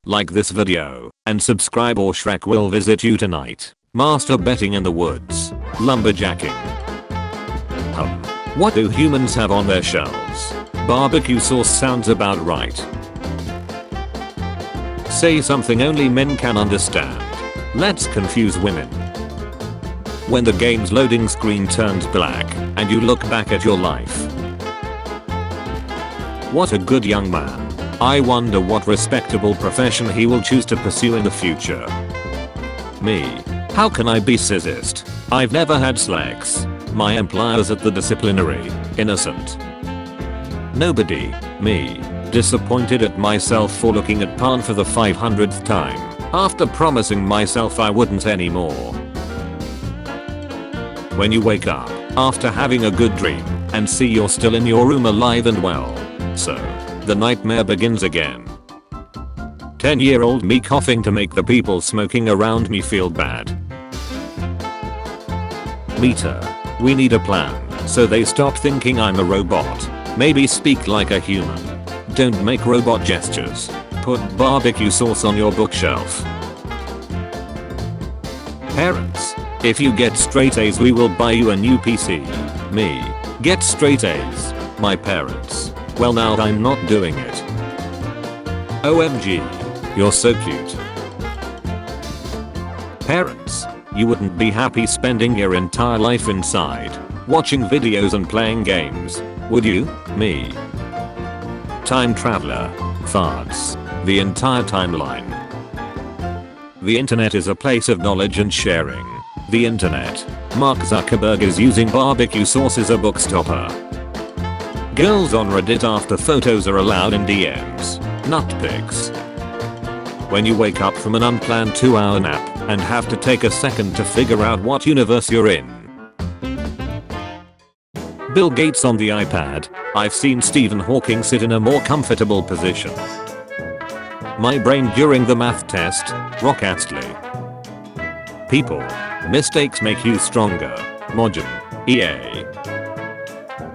like this video, and subscribe or Shrek will visit you tonight. Masturbating in the woods. Lumberjacking. What do humans have on their shelves? Barbecue sauce sounds about right. Say something only men can understand. Let's confuse women. When the game's loading screen turns black, and you look back at your life. What a good young man. I wonder what respectable profession he will choose to pursue in the future. Me. How can I be sexist? I've never had slacks. My employer's at the disciplinary. Innocent. Nobody. Me. Disappointed at myself for looking at porn for the 500th time, after promising myself I wouldn't anymore. When you wake up, after having a good dream, and see you're still in your room alive and well. So, the nightmare begins again. 10-year-old me coughing to make the people smoking around me feel bad. Meter. We need a plan, so they stop thinking I'm a robot. Maybe speak like a human. Don't make robot gestures. Put barbecue sauce on your bookshelf. Parents. If you get straight A's we will buy you a new PC. Me. Get straight A's. My parents. Well now I'm not doing it. OMG. You're so cute. Parents. You wouldn't be happy spending your entire life inside, watching videos and playing games, would you? Me. Time traveler. Farts. The entire timeline. The internet is a place of knowledge and sharing. The internet. Mark Zuckerberg is using barbecue sauce as a book stopper. Girls on Reddit after photos are allowed in DMs. Nutpics. When you wake up from an unplanned 2-hour nap and have to take a second to figure out what universe you're in. Bill Gates on the iPad. I've seen Stephen Hawking sit in a more comfortable position. My brain during the math test. Rock Astley. People. Mistakes make you stronger. Mojin. EA.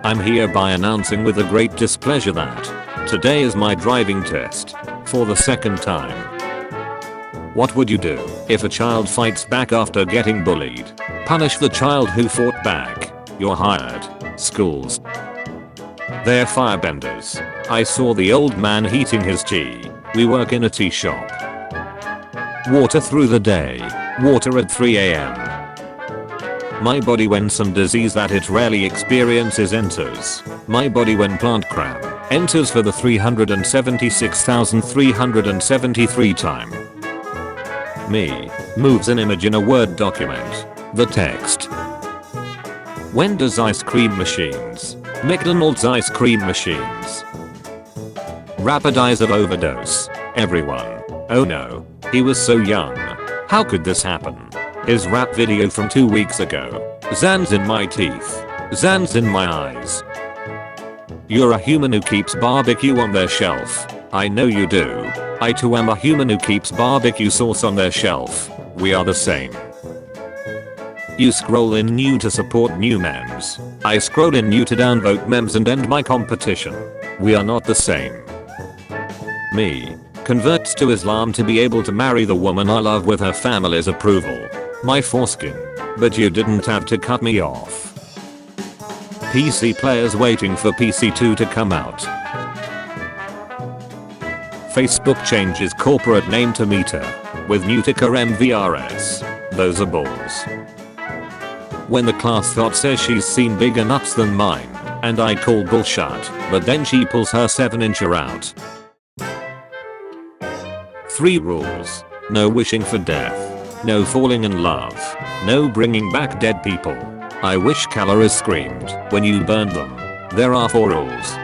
I'm hereby announcing with a great displeasure that today is my driving test. For the second time. What would you do if a child fights back after getting bullied? Punish the child who fought back. You're hired. Schools. They're firebenders. I saw the old man heating his tea. We work in a tea shop. Water through the day. Water at 3 AM. My body when some disease that it rarely experiences enters. My body when plant crap enters for the 376,373 time. Me. Moves an image in a Word document. The text. When does ice cream machines? McDonald's ice cream machines. Rapidizer overdose. Everyone. Oh no. He was so young. How could this happen? His rap video from 2 weeks ago. Xans in my teeth. Xans in my eyes. You're a human who keeps barbecue on their shelf. I know you do. I too am a human who keeps barbecue sauce on their shelf. We are the same. You scroll in new to support new memes. I scroll in new to downvote memes and end my competition. We are not the same. Me. Converts to Islam to be able to marry the woman I love with her family's approval. My foreskin. But you didn't have to cut me off. PC players waiting for PC2 to come out. Facebook changes corporate name to Meta, with new ticker MVRS. Those are balls. When the class thought says she's seen bigger nuts than mine, and I call bullshit, but then she pulls her 7-incher out. 3 rules. No wishing for death. No falling in love. No bringing back dead people. I wish calories screamed when you burned them. There are 4 rules.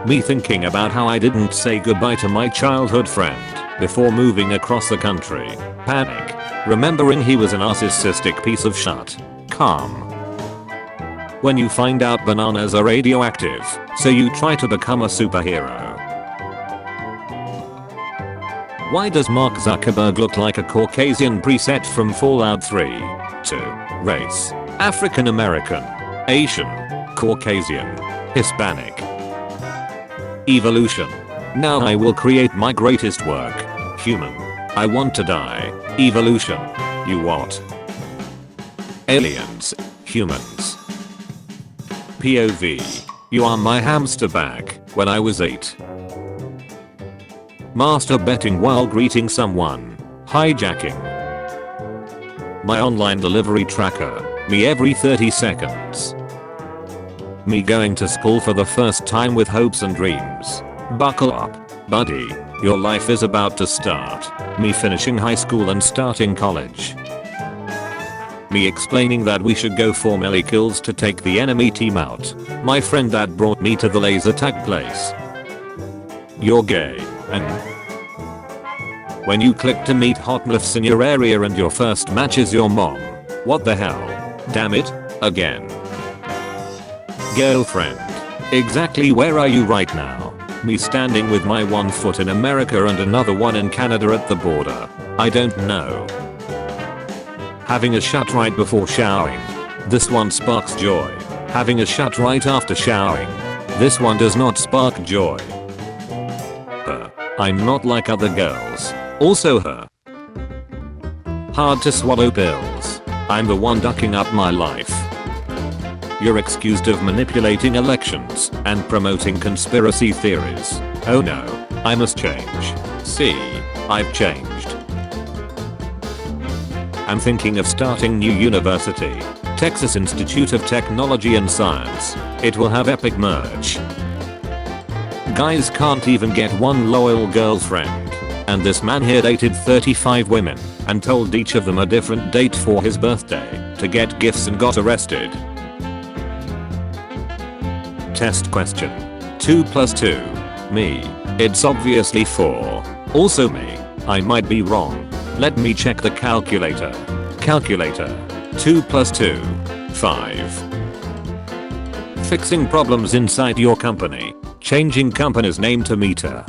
Me thinking about how I didn't say goodbye to my childhood friend before moving across the country. Panic. Remembering he was a narcissistic piece of shit. Calm. When you find out bananas are radioactive, so you try to become a superhero. Why does Mark Zuckerberg look like a Caucasian preset from Fallout 3? 2. Race. African American. Asian. Caucasian. Hispanic. Evolution. Now I will create my greatest work. Human. I want to die. Evolution. You what? Aliens. Humans. POV. You are my hamster bag when I was 8. Masturbating while greeting someone. Hijacking. My online delivery tracker. Me every 30 seconds. Me going to school for the first time with hopes and dreams. Buckle up, buddy. Your life is about to start. Me finishing high school and starting college. Me explaining that we should go for melee kills to take the enemy team out. My friend that brought me to the laser tag place. You're gay, and when you click to meet hot MILFs in your area and your first match is your mom. What the hell? Damn it, again. Girlfriend. Exactly where are you right now? Me standing with my one foot in America and another one in Canada at the border. I don't know. Having a shot right before showering. This one sparks joy. Having a shot right after showering. This one does not spark joy. I'm not like other girls. Also her. Hard to swallow pills. I'm the one ducking up my life. You're accused of manipulating elections and promoting conspiracy theories. Oh no, I must change. See, I've changed. I'm thinking of starting new university. Texas Institute of Technology and Science. It will have epic merch. Guys can't even get one loyal girlfriend. And this man here dated 35 women and told each of them a different date for his birthday to get gifts and got arrested. Test question. 2 plus 2. Me. It's obviously 4. Also me. I might be wrong. Let me check the calculator. Calculator. 2 plus 2. 5. Fixing problems inside your company. Changing company's name to Meter.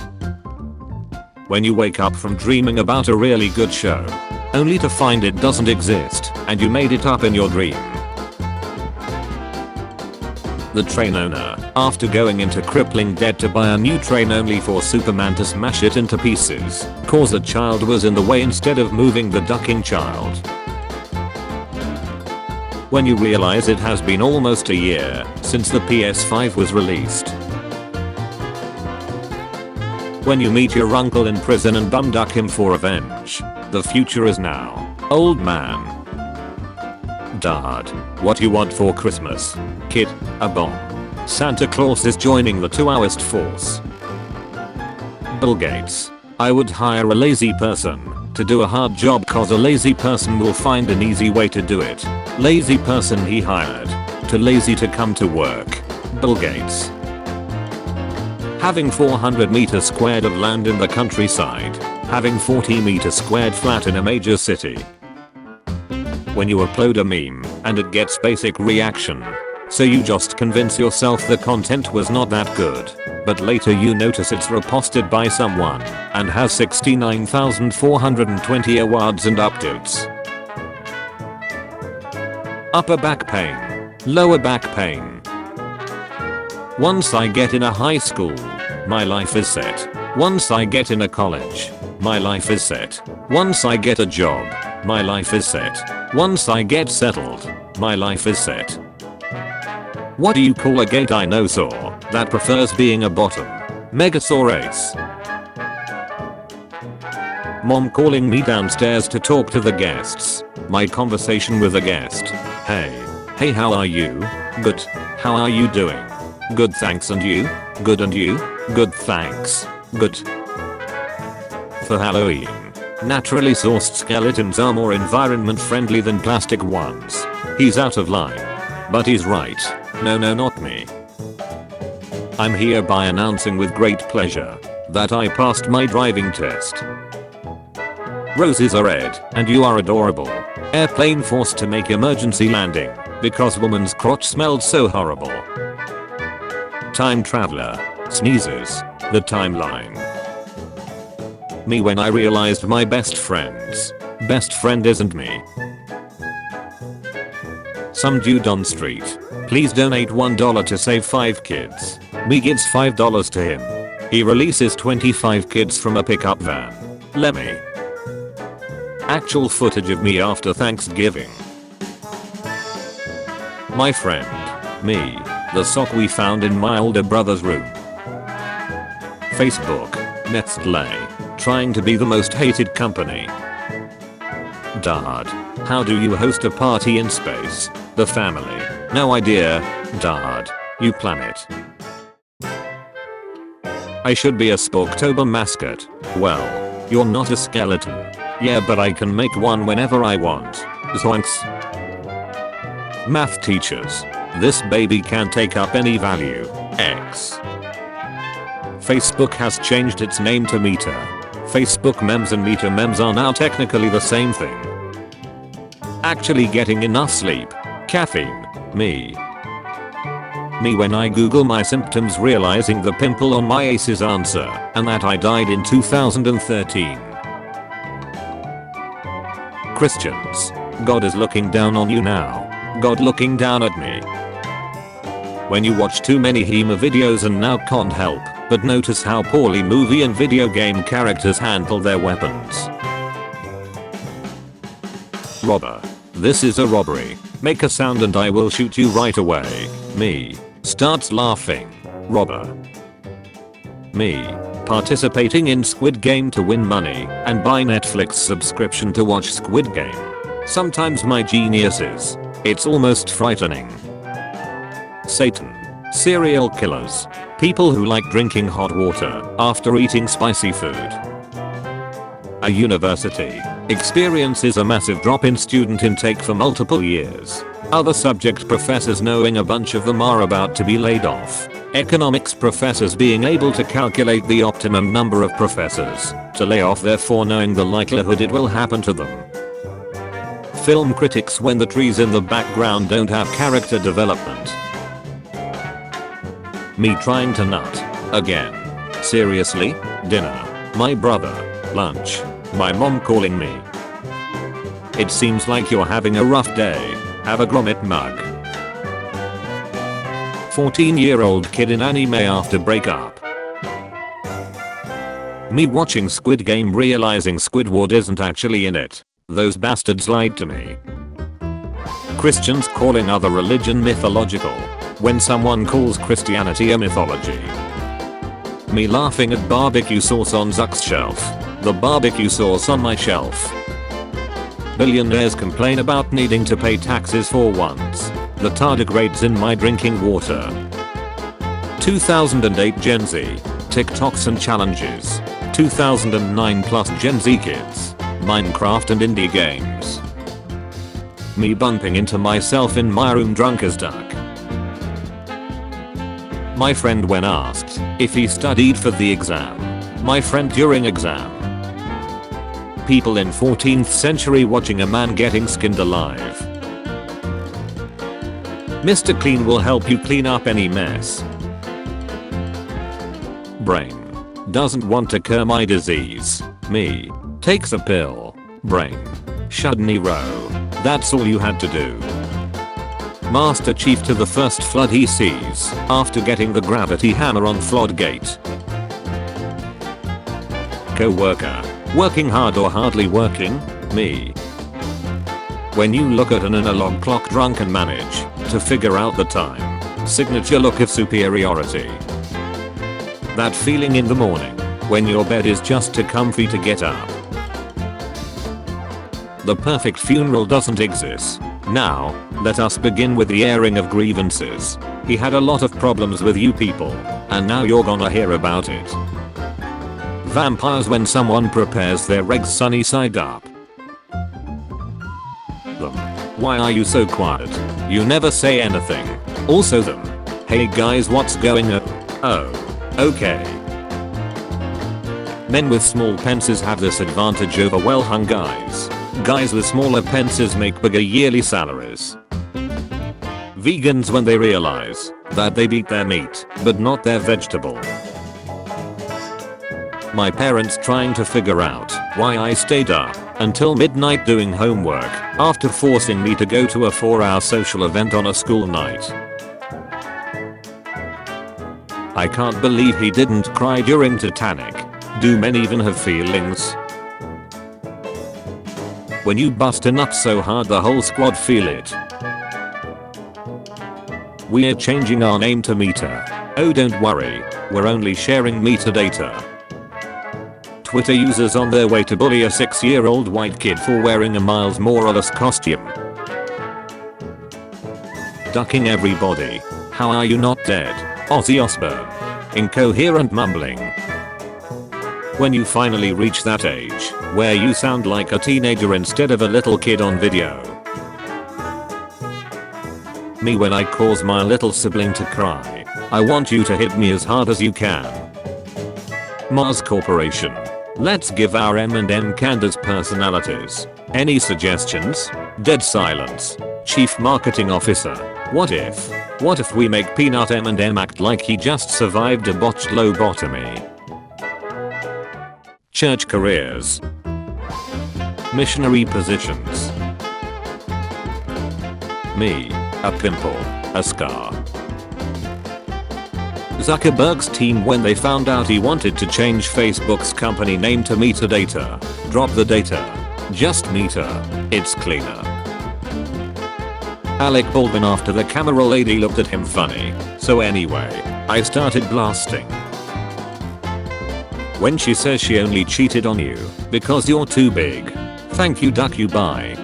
When you wake up from dreaming about a really good show, only to find it doesn't exist and you made it up in your dream. The train owner, after going into crippling debt to buy a new train only for Superman to smash it into pieces, cause a child was in the way instead of moving the ducking child. When you realize it has been almost a year since the PS5 was released. When you meet your uncle in prison and bum duck him for revenge. The future is now. Old man. Dad, what you want for Christmas? Kid, a bomb. Santa Claus is joining the 2-hourist force. Bill Gates. I would hire a lazy person to do a hard job cause a lazy person will find an easy way to do it. Lazy person he hired. Too lazy to come to work. Bill Gates. Having 400 meters squared of land in the countryside. Having 40 meters squared flat in a major city. When you upload a meme and it gets basic reaction. So you just convince yourself the content was not that good. But later you notice it's reposted by someone and has 69,420 awards and updates. Upper back pain. Lower back pain. Once I get in a high school, my life is set. Once I get in a college, my life is set. Once I get a job, my life is set. Once I get settled, my life is set. What do you call a gay dinosaur that prefers being a bottom? Megasaurus. Mom calling me downstairs to talk to the guests. My conversation with a guest. Hey how are you? Good. How are you doing? Good thanks and you? Good and you? Good thanks. Good. For Halloween. Naturally sourced skeletons are more environment friendly than plastic ones. He's out of line. But he's right. No not me. I'm hereby announcing with great pleasure that I passed my driving test. Roses are red and you are adorable. Airplane forced to make emergency landing because woman's crotch smelled so horrible. Time traveler. Sneezes. The timeline. Me when I realized my best friend isn't me. Some dude on street. Please donate $1 to save 5 kids. Me gives $5 to him. He releases 25 kids from a pickup van. Lemmy. Actual footage of me after Thanksgiving. My friend. Me. The sock we found in my older brother's room. Facebook. Nestle. Trying to be the most hated company. Dad. How do you host a party in space? The family. No idea. Dad. You plan it. I should be a Sporktober mascot. Well, you're not a skeleton. Yeah, but I can make one whenever I want. Zoinks. Math teachers. This baby can't take up any value. X. Facebook has changed its name to Meta. Facebook memes and Meta memes are now technically the same thing. Actually getting enough sleep. Caffeine. Me. Me when I Google my symptoms realizing the pimple on my ace is answer and that I died in 2013. Christians. God is looking down on you now. God looking down at me. When you watch too many HEMA videos and now can't help but notice how poorly movie and video game characters handle their weapons. Robber. This is a robbery. Make a sound and I will shoot you right away. Me. Starts laughing. Robber. Me. Participating in Squid Game to win money and buy Netflix subscription to watch Squid Game. Sometimes my genius is. It's almost frightening. Satan. Serial killers. People who like drinking hot water after eating spicy food. A university. Experiences a massive drop in student intake for multiple years. Other subject professors knowing a bunch of them are about to be laid off. Economics professors being able to calculate the optimum number of professors to lay off, therefore knowing the likelihood it will happen to them. Film critics when the trees in the background don't have character development. Me trying to nut. Again. Seriously? Dinner. My brother. Lunch. My mom calling me. It seems like you're having a rough day. Have a grommet mug. 14-year-old kid in anime after breakup. Me watching Squid Game realizing Squidward isn't actually in it. Those bastards lied to me. Christians calling other religion mythological when someone calls Christianity a mythology. Me laughing at barbecue sauce on Zuck's shelf. The barbecue sauce on my shelf. Billionaires complain about needing to pay taxes for once. The tardigrades in my drinking water. 2008 Gen Z. TikToks and challenges. 2009 plus Gen Z kids. Minecraft and indie games. Me bumping into myself in my room drunk as duck. My friend when asked if he studied for the exam. My friend during exam. People in 14th century watching a man getting skinned alive. Mr. Clean will help you clean up any mess. Brain. Doesn't want to cure my disease. Me. Takes a pill. Brain. Shudney row. That's all you had to do. Master Chief to the first flood he sees after getting the gravity hammer on Floodgate. Co-worker. Working hard or hardly working? Me. When you look at an analog clock drunk and manage to figure out the time. Signature look of superiority. That feeling in the morning when your bed is just too comfy to get up. The perfect funeral doesn't exist. Now, let us begin with the airing of grievances. He had a lot of problems with you people, and now you're gonna hear about it. Vampires when someone prepares their eggs sunny side up. Them. Why are you so quiet? You never say anything. Also them. Hey guys, what's going on? Oh. Okay. Men with small pences have this advantage over well-hung guys. Guys with smaller pences make bigger yearly salaries. Vegans when they realize that they eat their meat, but not their vegetable. My parents trying to figure out why I stayed up until midnight doing homework after forcing me to go to a 4-hour social event on a school night. I can't believe he didn't cry during Titanic. Do men even have feelings? When you bust a nut so hard the whole squad feel it. We're changing our name to Meta. Oh don't worry, we're only sharing metadata. Twitter users on their way to bully a 6-year-old white kid for wearing a Miles Morales costume. Ducking everybody. How are you not dead? Ozzy Osbourne. Incoherent mumbling. When you finally reach that age, where you sound like a teenager instead of a little kid on video. Me when I cause my little sibling to cry. I want you to hit me as hard as you can. Mars Corporation. Let's give our M&M candies personalities. Any suggestions? Dead silence. Chief Marketing Officer. What if we make Peanut M&M act like he just survived a botched lobotomy? Church careers. Missionary positions. Me. A pimple. A scar. Zuckerberg's team when they found out he wanted to change Facebook's company name to metadata. Drop the data. Just Meta. It's cleaner. Alec Baldwin after the camera lady looked at him funny. So anyway, I started blasting. When she says she only cheated on you because you're too big. Thank you duck you bye.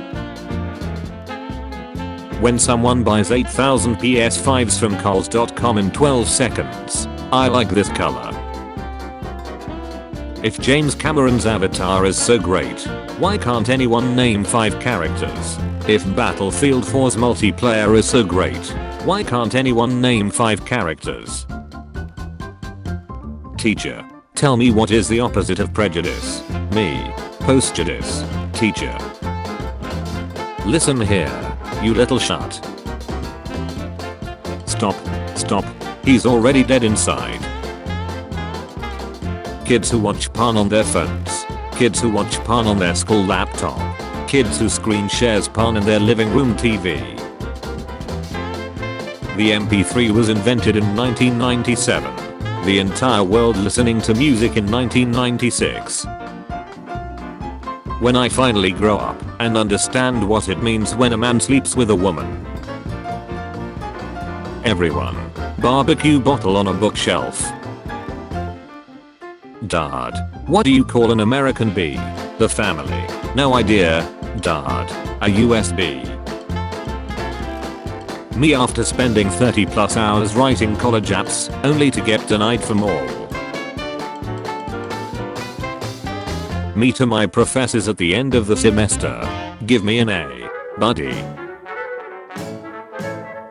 When someone buys 8,000 PS5s from Kohl's.com in 12 seconds. I like this color. If James Cameron's Avatar is so great, why can't anyone name 5 characters? If Battlefield 4's multiplayer is so great, why can't anyone name 5 characters? Teacher. Tell me what is the opposite of prejudice? Me. Postjudice. Teacher. Listen here, you little shut. Stop. He's already dead inside. Kids who watch porn on their phones. Kids who watch porn on their school laptop. Kids who screen shares porn in their living room TV. The MP3 was invented in 1997. The entire world listening to music in 1996. When I finally grow up and understand what it means when a man sleeps with a woman. Everyone. Barbecue bottle on a bookshelf. Dad. What do you call an American bee? The family. No idea. Dad. A USB. Me after spending 30 plus hours writing college apps, only to get denied for more. Me to my professors at the end of the semester. Give me an A, buddy.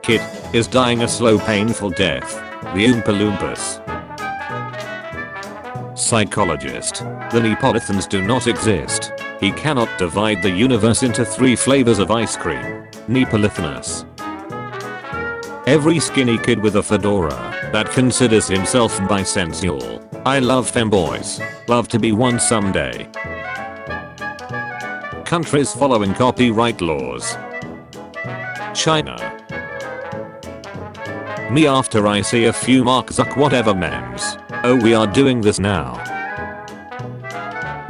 Kid is dying a slow painful death. The Oompa Loompas. Psychologist. The Neapolitans do not exist. He cannot divide the universe into 3 flavors of ice cream. Neapolitanus. Every skinny kid with a fedora that considers himself bisexual. I love femboys. Love to be one someday. Countries following copyright laws. China. Me after I see a few Mark Zuck whatever memes. Oh we are doing this now.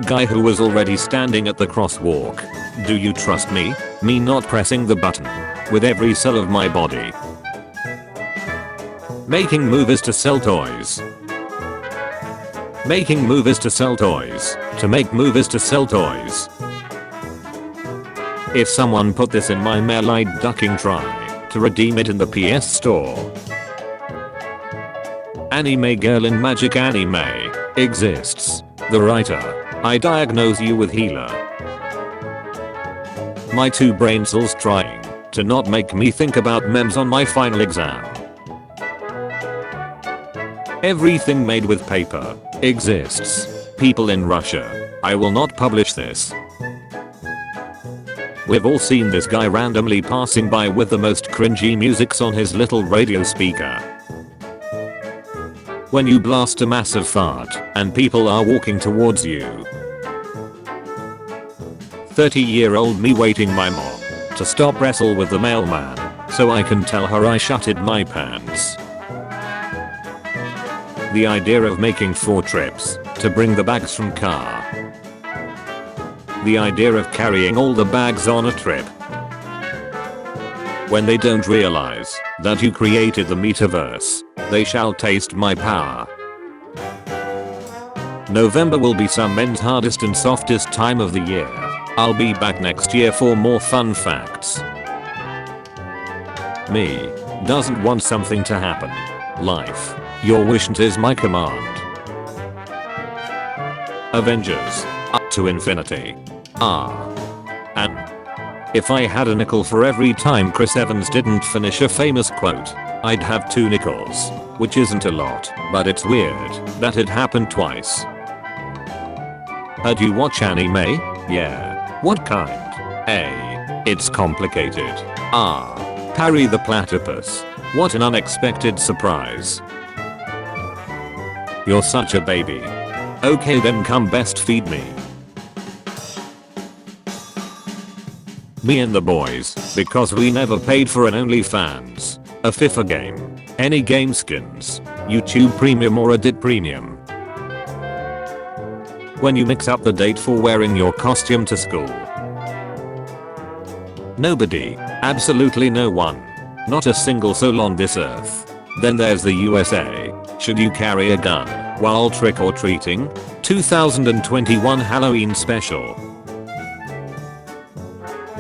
Guy who was already standing at the crosswalk. Do you trust me? Me not pressing the button. With every cell of my body. Making movies to sell toys. Making movies to sell toys. To make movies to sell toys. If someone put this in my mail I'd ducking try to redeem it in the PS store. Anime girl in magic anime exists. The writer. I diagnose you with healer. My 2 brain cells trying to not make me think about memes on my final exam. Everything made with paper exists. People in Russia. I will not publish this. We've all seen this guy randomly passing by with the most cringy musics on his little radio speaker. When you blast a massive fart and people are walking towards you. 30-year-old me waiting my mom to stop wrestle with the mailman so I can tell her I shutted my pants. The idea of making 4 trips to bring the bags from car. The idea of carrying all the bags on a trip. When they don't realize that you created the metaverse, they shall taste my power. November will be some men's hardest and softest time of the year. I'll be back next year for more fun facts. Me doesn't want something to happen. Life, your wish is my command. Avengers, up to infinity. And if I had a nickel for every time Chris Evans didn't finish a famous quote, I'd have 2 nickels, which isn't a lot, but it's weird that it happened twice. Do you watch anime? Yeah. What kind? A. It's complicated. Parry the platypus. What an unexpected surprise. You're such a baby. Okay then come best feed me. Me and the boys, because we never paid for an OnlyFans, a FIFA game, any game skins, YouTube Premium or a DIT Premium. When you mix up the date for wearing your costume to school. Nobody, absolutely no one, not a single soul on this earth. Then there's the USA. Should you carry a gun while trick or treating? 2021 Halloween special.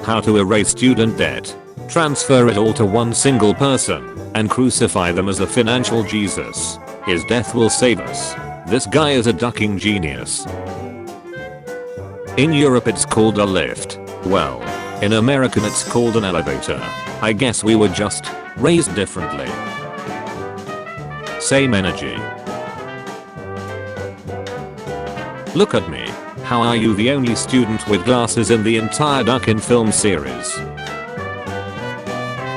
How to erase student debt. Transfer it all to one single person and crucify them as a financial Jesus. His death will save us. This guy is a ducking genius. In Europe it's called a lift. Well, in American it's called an elevator. I guess we were just raised differently. Same energy. Look at me. How are you the only student with glasses in the entire Duckin' film series?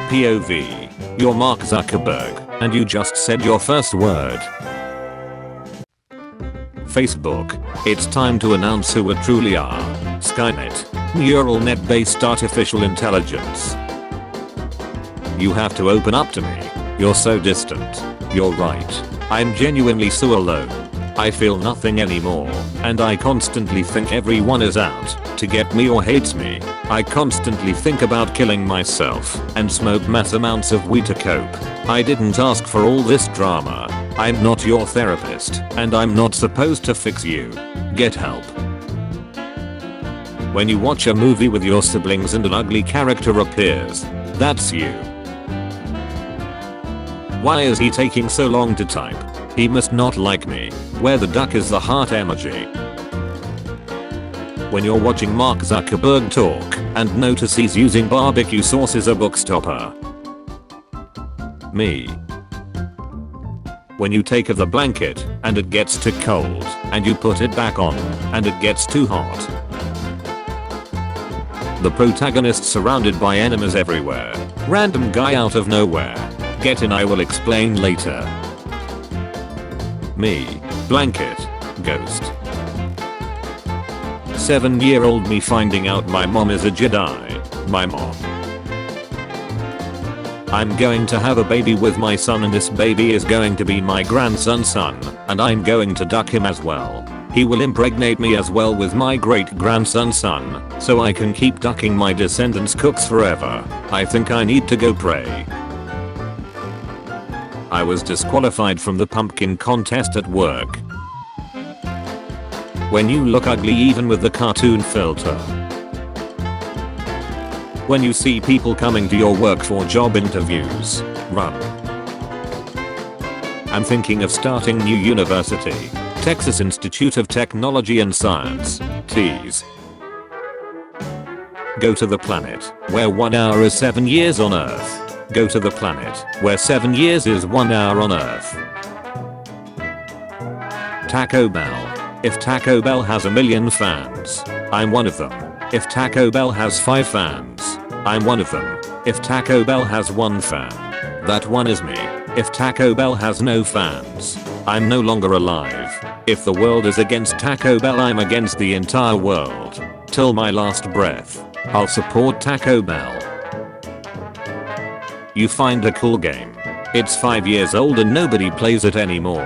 POV. You're Mark Zuckerberg, and you just said your first word. Facebook. It's time to announce who we truly are. Skynet. Neural net-based artificial intelligence. You have to open up to me. You're so distant. You're right. I'm genuinely so alone. I feel nothing anymore, and I constantly think everyone is out to get me or hates me. I constantly think about killing myself and smoke mass amounts of weed to cope. I didn't ask for all this drama. I'm not your therapist, and I'm not supposed to fix you. Get help. When you watch a movie with your siblings and an ugly character appears, that's you. Why is he taking so long to type? He must not like me. Where the duck is the heart emoji. When you're watching Mark Zuckerberg talk and notice he's using barbecue sauce as a book stopper. Me. When you take off the blanket and it gets too cold and you put it back on and it gets too hot. The protagonist surrounded by enemies everywhere. Random guy out of nowhere. Get in, I will explain later. Me. Blanket. Ghost. 7-year-old me finding out my mom is a Jedi. My mom. I'm going to have a baby with my son, and this baby is going to be my grandson's son, and I'm going to duck him as well. He will impregnate me as well with my great-grandson's son, so I can keep ducking my descendants' cooks forever. I think I need to go pray. I was disqualified from the pumpkin contest at work. When you look ugly even with the cartoon filter. When you see people coming to your work for job interviews, run. I'm thinking of starting new university. Texas Institute of Technology and Science, TEAS. Go to the planet where 1 hour is 7 years on Earth. Go to the planet where 7 years is 1 hour on Earth. Taco Bell. If Taco Bell has 1 million fans, I'm one of them. If Taco Bell has 5 fans, I'm one of them. If Taco Bell has 1 fan, that one is me. If Taco Bell has no fans, I'm no longer alive. If the world is against Taco Bell, I'm against the entire world. Till my last breath, I'll support Taco Bell. You find a cool game. It's 5 years old and nobody plays it anymore.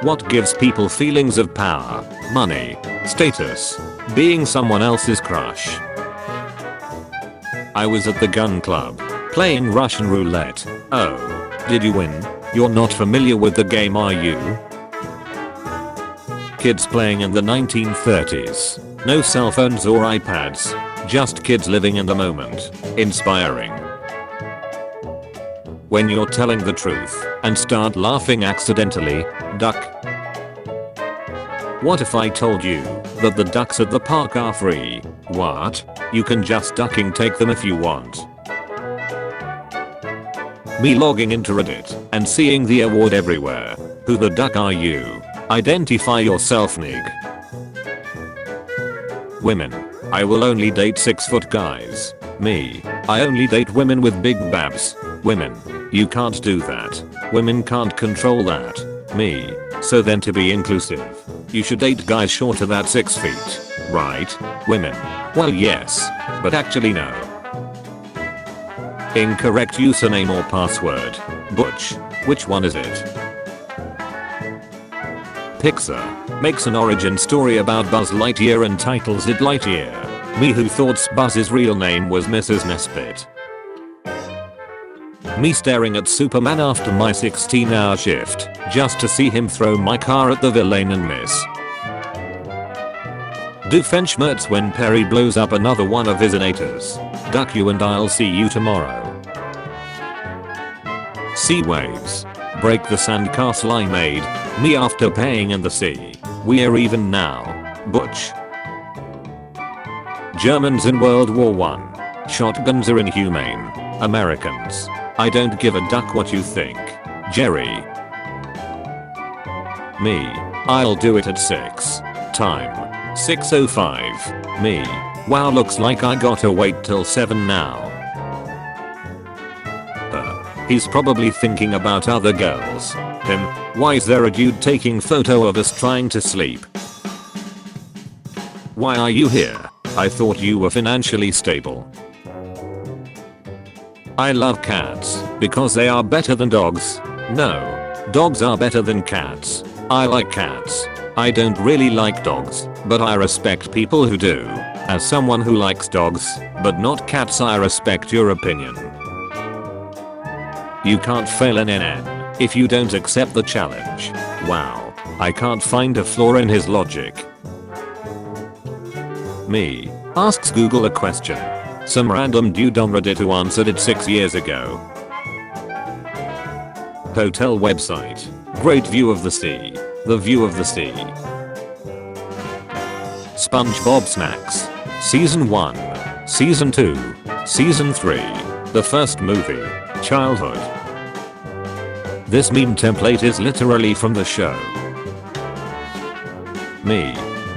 What gives people feelings of power, money, status, being someone else's crush? I was at the gun club, playing Russian roulette. Oh, did you win? You're not familiar with the game, are you? Kids playing in the 1930s. No cell phones or iPads. Just kids living in the moment. Inspiring. When you're telling the truth and start laughing accidentally, duck. What if I told you that the ducks at the park are free? What? You can just ducking take them if you want. Me logging into Reddit and seeing the award everywhere. Who the duck are you? Identify yourself, nig. Women. I will only date 6-foot guys. Me. I only date women with big babs. Women. You can't do that. Women can't control that. Me. So then, to be inclusive, you should date guys shorter than 6 feet. Right? Women. Well, yes. But actually no. Incorrect username or password. Butch. Which one is it? Pixar makes an origin story about Buzz Lightyear and titles it Lightyear. Me who thought Buzz's real name was Mrs. Nesbit. Me staring at Superman after my 16-hour shift just to see him throw my car at the villain and miss. Doofenshmirtz when Perry blows up another one of his innators. Duck you and I'll see you tomorrow. Sea waves. Break the sandcastle I made. Me after paying in the sea. We're even now. Butch. Germans in World War I. Shotguns are inhumane. Americans. I don't give a duck what you think. Jerry. Me. I'll do it at 6. Time. 6:05. Me. Wow, looks like I gotta wait till 7 now. He's probably thinking about other girls. Him. Why is there a dude taking photo of us trying to sleep? Why are you here? I thought you were financially stable. I love cats because they are better than dogs. No, dogs are better than cats. I like cats. I don't really like dogs, but I respect people who do. As someone who likes dogs, but not cats, I respect your opinion. You can't fail an NN if you don't accept the challenge. Wow, I can't find a flaw in his logic. Me. Asks Google a question. Some random dude on Reddit who answered it 6 years ago. Hotel website. Great view of the sea. The view of the sea. SpongeBob Snacks. Season 1. Season 2. Season 3. The first movie. Childhood. This meme template is literally from the show. Me.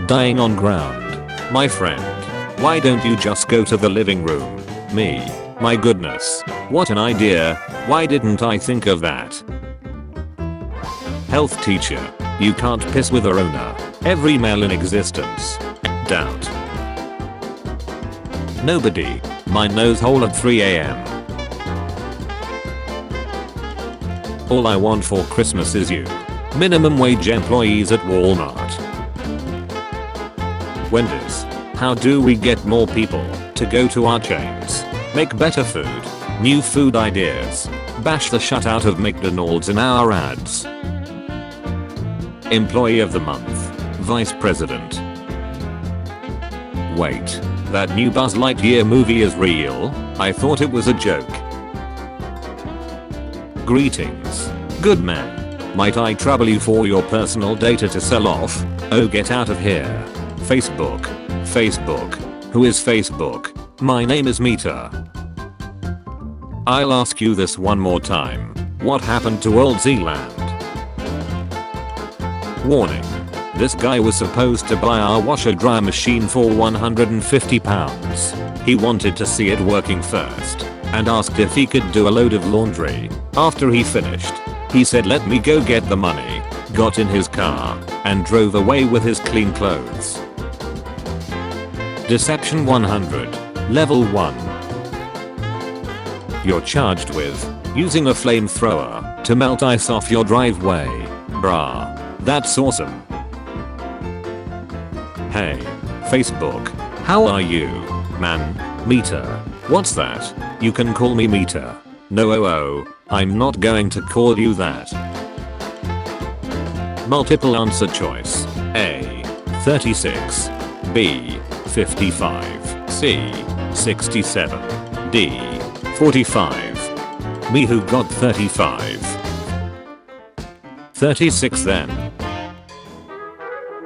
Dying on ground. My friend. Why don't you just go to the living room? Me. My goodness. What an idea. Why didn't I think of that? Health teacher. You can't piss with a Rona. Every male in existence. Doubt. Nobody. My nose hole at 3 AM. All I want for Christmas is you. Minimum wage employees at Walmart. Wendy's. How do we get more people to go to our chains? Make better food. New food ideas. Bash the shut out of McDonald's in our ads. Employee of the month. Vice President. Wait. That new Buzz Lightyear movie is real? I thought it was a joke. Greetings. Good man. Might I trouble you for your personal data to sell off? Oh, get out of here. Facebook. Facebook. Who is Facebook? My name is Meta. I'll ask you this one more time. What happened to Old Zealand? Warning. This guy was supposed to buy our washer dryer machine for £150. He wanted to see it working first and asked if he could do a load of laundry. After he finished, he said let me go get the money, got in his car, and drove away with his clean clothes. Deception 100. Level 1. You're charged with using a flamethrower to melt ice off your driveway. Brah. That's awesome. Hey, Facebook. How are you, man? Meter. What's that? You can call me Meter. No, I'm not going to call you that. Multiple answer choice. A. 36. B. 55. C. 67. D. 45. Me who got 35. 36 then.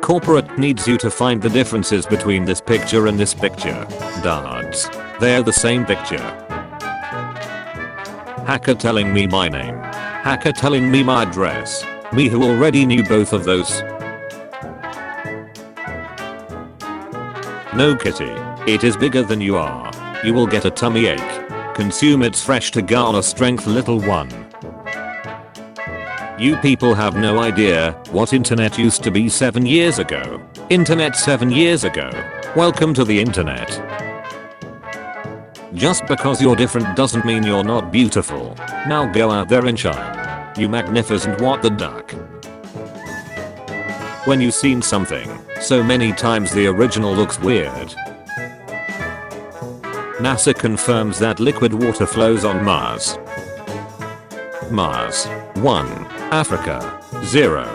Corporate needs you to find the differences between this picture and this picture. Dards. They're the same picture. Hacker telling me my name. Hacker telling me my address. Me who already knew both of those. No kitty. It is bigger than you are. You will get a tummy ache. Consume its fresh to garner strength, little one. You people have no idea what internet used to be 7 years ago. Internet 7 years ago. Welcome to the internet. Just because you're different doesn't mean you're not beautiful. Now go out there and shine. You magnificent what the duck. When you've seen something so many times the original looks weird. NASA confirms that liquid water flows on Mars. Mars. 1. Africa. 0.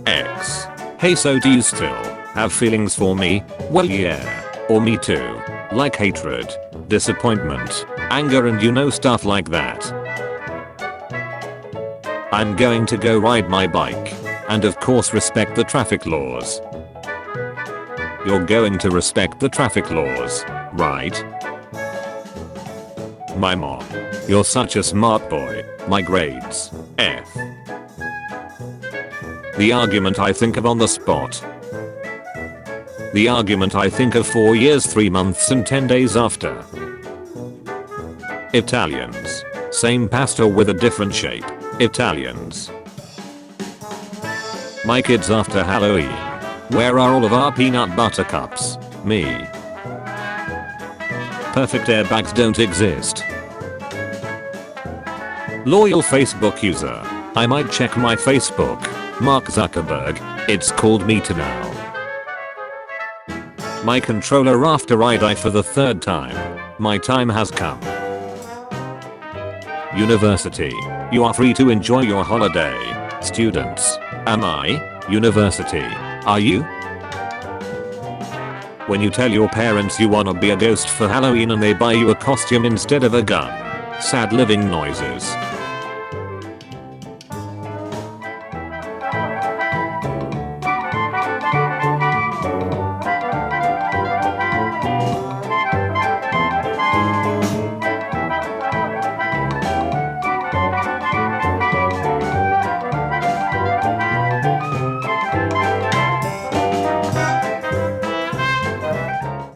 X. Hey, so do you still have feelings for me? Well, yeah. Or me too. Like hatred, disappointment, anger, and you know, stuff like that. I'm going to go ride my bike. And of course respect the traffic laws. You're going to respect the traffic laws, right? My mom. You're such a smart boy. My grades. F. The argument I think of on the spot. The argument I think of 4 years, 3 months and 10 days after. Italians. Same pasta with a different shape. Italians. My kids after Halloween. Where are all of our peanut butter cups? Me. Perfect airbags don't exist. Loyal Facebook user. I might check my Facebook. Mark Zuckerberg. It's called Meter now. My controller after I die for the 3rd time. My time has come. University. You are free to enjoy your holiday. Students. Am I? University. Are you? When you tell your parents you wanna be a ghost for Halloween and they buy you a costume instead of a gun. Sad living noises.